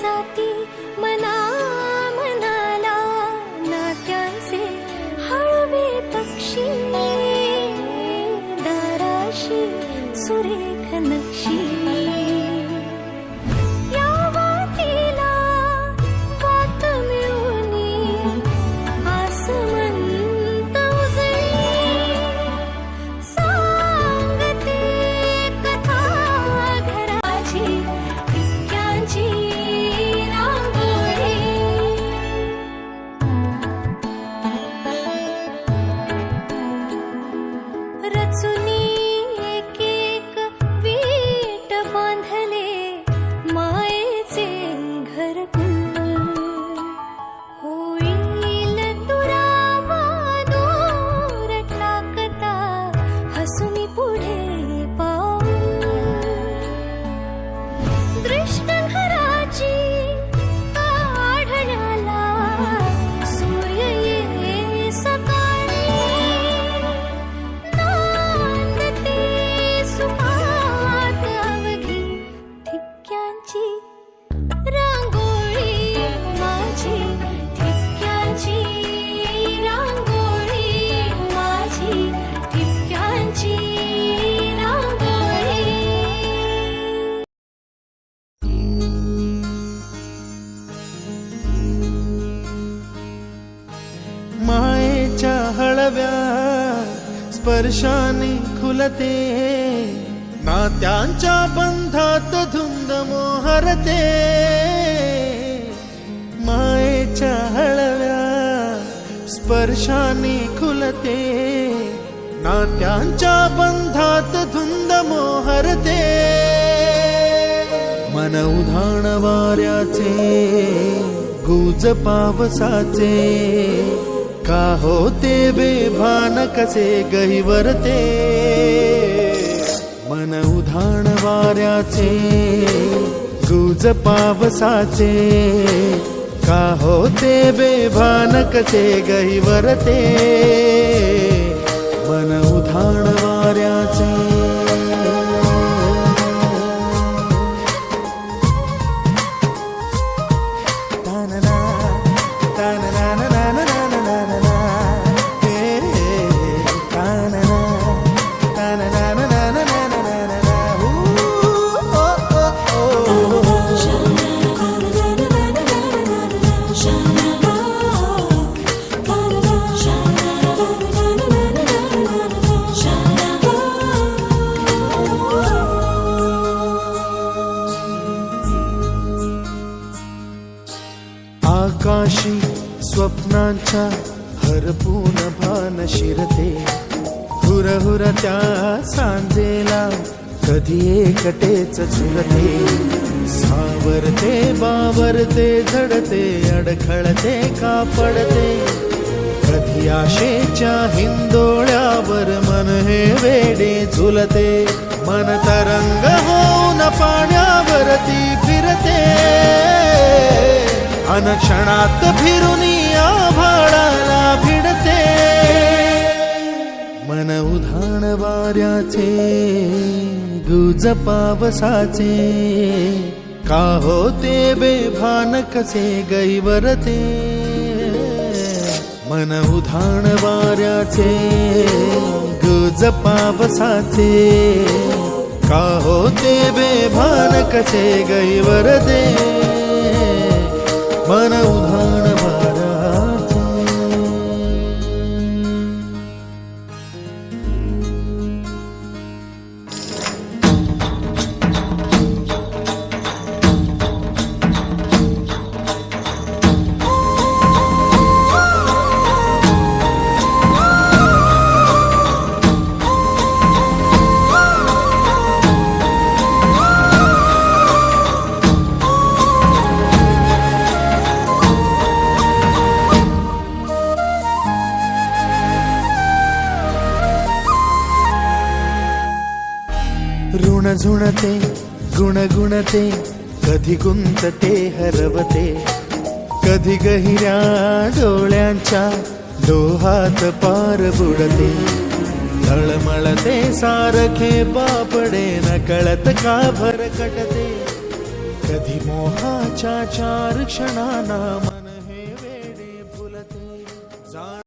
जाती मना मनाला नात्यांचे हळवे पक्षी दाराशी सुरेख नक्षी रचुनी एक एक वीट बांधले मायेचे घरकुल होईल दुरावा दूर टाकता हसुनी पुढे पाऊल दृष्ट घराची काढण्याला सूर्य ये सकाळी रांगोळी माझी ठिपक्यांची रांगोळी माझी ठिपक्यांची रांगोळी मायेच्या हळव्या स्पर्शाने खुलते नात्यांच्या बंधात धुंद मोहरते मायेच्या हळव्या स्पर्शाने खुलते नात्यांच्या बंधात धुंद मोहरते मन उधाण वाऱ्याचे गुज पावसाचे का होते बेभान कसे गहिवरते मन उधाण वाऱ्याचे गुज पावसाचे का होते बेभान कसे गहिवरते मन उधाण वाऱ्याचे आकाशी स्वप्नांच्या हरपून भान शिरते हुरहुर त्या सांजेला कधी एकटेच झुलते सावरते बावरते झडते अडखळते का पडते कधी आशेच्या हिंदोळ्यावर मन हे वेडे झुलते मन तरंग होऊन पाण्यावरती फिरते अनक्षणात फिरुनी आभाळाला भिडते मन उधाण वाऱ्याचे गुज पावसाचे का होते बेभान कसे गैवरते मन उधाण वाऱ्याचे गुज पावसाचे का होते बेभान कसे गैवरते मन उधाण वाऱ्याचे ऋण झुणते गुणगुणते कधी गुंतते हरवते कधी गहिऱ्या डोळ्यांच्या डोहात पार बुडते तळमळते सारखे बापडे नकळत का भरकटते कधी मोहाच्या चार क्षणांना